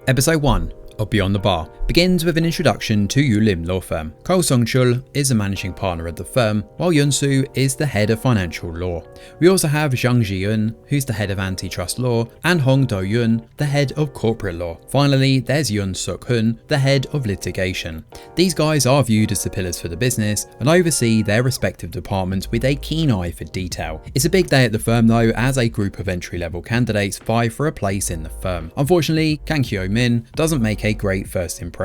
Episode 1 of Beyond the Bar begins with an introduction to Yullim Law Firm. Ko Sung-chul is the managing partner at the firm, while Yun-soo is the head of financial law. We also have Jung Ji-eun, who's the head of antitrust law, and Hong Do-yoon, the head of corporate law. Finally, there's Yoon Seok-hoon, the head of litigation. These guys are viewed as the pillars for the business and oversee their respective departments with a keen eye for detail. It's a big day at the firm though, as a group of entry-level candidates vie for a place in the firm. Unfortunately, Kang Hyo-min doesn't make a great first impression.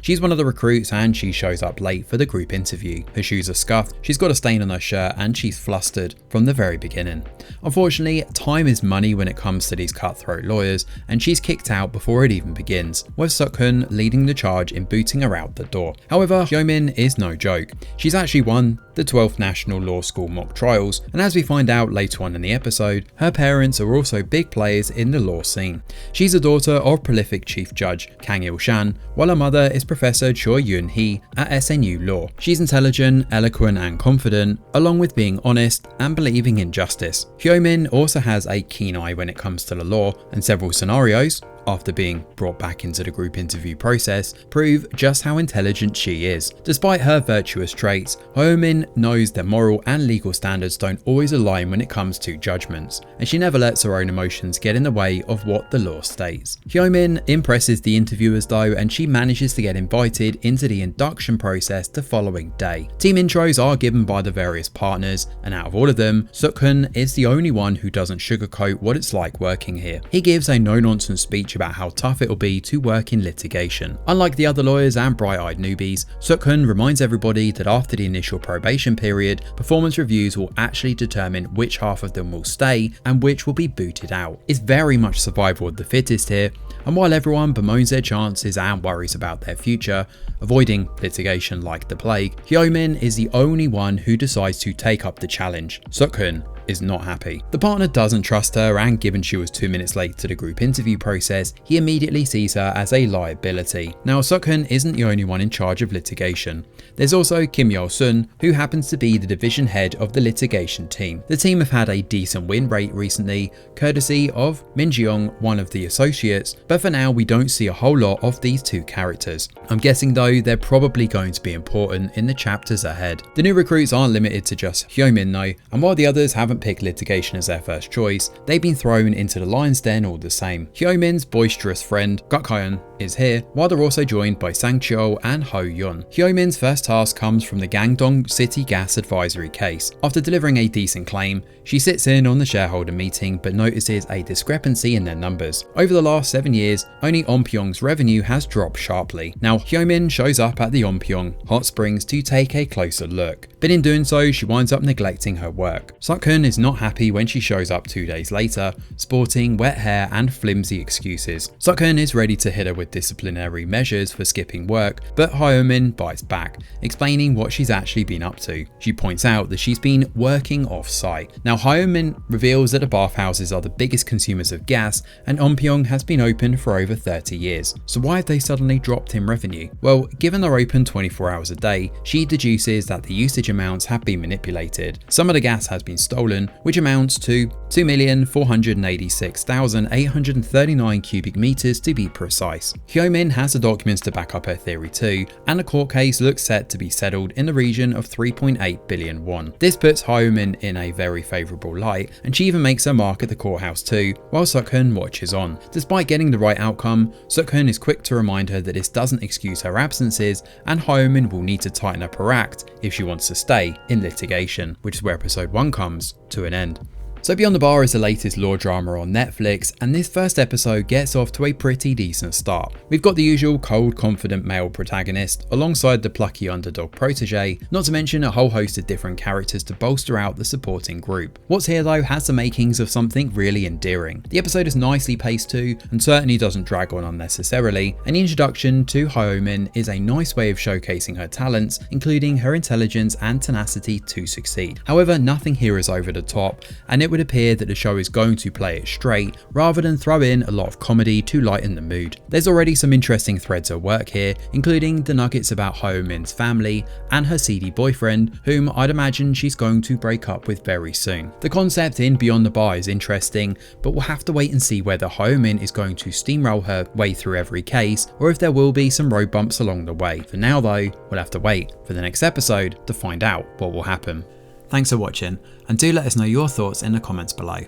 She's one of the recruits and she shows up late for the group interview. Her shoes are scuffed, she's got a stain on her shirt and she's flustered from the very beginning. Unfortunately, time is money when it comes to these cutthroat lawyers and she's kicked out before it even begins, with Seok-hoon leading the charge in booting her out the door. However, Hyo-min is no joke. She's actually won the 12th National Law School mock trials, and as we find out later on in the episode, her parents are also big players in the law scene. She's a daughter of prolific Chief Judge Kang Il-shan, while her mother is Professor Choi Yoon-hee at SNU Law. She's intelligent, eloquent and confident, along with being honest and believing in justice. Hyo-min also has a keen eye when it comes to the law, and several scenarios, after being brought back into the group interview process, prove just how intelligent she is. Despite her virtuous traits, Hyo-min knows that moral and legal standards don't always align when it comes to judgments, and she never lets her own emotions get in the way of what the law states. Hyo-min impresses the interviewers though, and she manages to get invited into the induction process the following day. Team intros are given by the various partners, and out of all of them, Seok-hoon is the only one who doesn't sugarcoat what it's like working here. He gives a no-nonsense speech about how tough it'll be to work in litigation. Unlike the other lawyers and bright-eyed newbies, Seok-hoon reminds everybody that after the initial probation period, performance reviews will actually determine which half of them will stay and which will be booted out. It's very much survival of the fittest here, and while everyone bemoans their chances and worries about their future, avoiding litigation like the plague, Hyo-min is the only one who decides to take up the challenge. Seok-hoon is not happy. The partner doesn't trust her, and given she was 2 minutes late to the group interview process, he immediately sees her as a liability. Now, Seok-hoon isn't the only one in charge of litigation. There's also Kim Yeol-sun, who happens to be the division head of the litigation team. The team have had a decent win rate recently, courtesy of Min Ji-young, one of the associates, but for now we don't see a whole lot of these two characters. I'm guessing though they're probably going to be important in the chapters ahead. The new recruits aren't limited to just Hyo-min though, and while the others haven't picked litigation as their first choice, they've been thrown into the lion's den all the same. Hyo-min's boisterous friend Gak-hyeon is here, while they're also joined by Sang-cheol and Ho-yeon. Hyo-min's first task comes from the Gangdong City Gas Advisory case. After delivering a decent claim, she sits in on the shareholder meeting but notices a discrepancy in their numbers. Over the last 7 years, only Onpyeong's revenue has dropped sharply. Now, Hyo-min shows up at the Onpyeong hot springs to take a closer look, but in doing so, she winds up neglecting her work. Seok-hoon is not happy when she shows up 2 days later, sporting wet hair and flimsy excuses. Seok-hoon is ready to hit her with disciplinary measures for skipping work, but Hyo-min bites back, explaining what she's actually been up to. She points out that she's been working off-site. Now, Hyo-min reveals that the bathhouses are the biggest consumers of gas, and Onpyeong has been open for over 30 years. So why have they suddenly dropped in revenue? Well, given they're open 24 hours a day, she deduces that the usage amounts have been manipulated. Some of the gas has been stolen, which amounts to 2,486,839 cubic meters to be precise. Hyo-min has the documents to back up her theory too, and the court case looks set to be settled in the region of 3.8 billion won. This puts Hyo-min in a very favourable light, and she even makes her mark at the courthouse too, while Seok-hoon watches on. Despite getting the right outcome, Seok-hoon is quick to remind her that this doesn't excuse her absences, and Hyo-min will need to tighten up her act if she wants to stay in litigation, which is where episode 1 comes to an end. So Beyond the Bar is the latest law drama on Netflix, and this first episode gets off to a pretty decent start. We've got the usual cold, confident male protagonist alongside the plucky underdog protege, not to mention a whole host of different characters to bolster out the supporting group. What's here though has the makings of something really endearing. The episode is nicely paced too, and certainly doesn't drag on unnecessarily, and the introduction to Hyo-min is a nice way of showcasing her talents, including her intelligence and tenacity to succeed. However, nothing here is over the top, and it would would appear that the show is going to play it straight rather than throw in a lot of comedy to lighten the mood. There's already some interesting threads at work here, including the nuggets about Hyo-min's family and her seedy boyfriend, whom I'd imagine she's going to break up with very soon. The concept in Beyond the Bar is interesting, but we'll have to wait and see whether Hyo-min is going to steamroll her way through every case, or if there will be some road bumps along the way. For now though, we'll have to wait for the next episode to find out what will happen. Thanks for watching, and do let us know your thoughts in the comments below.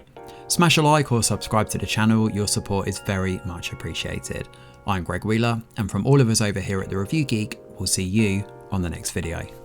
Smash a like or subscribe to the channel, your support is very much appreciated. I'm Greg Wheeler, and from all of us over here at The Review Geek, we'll see you on the next video.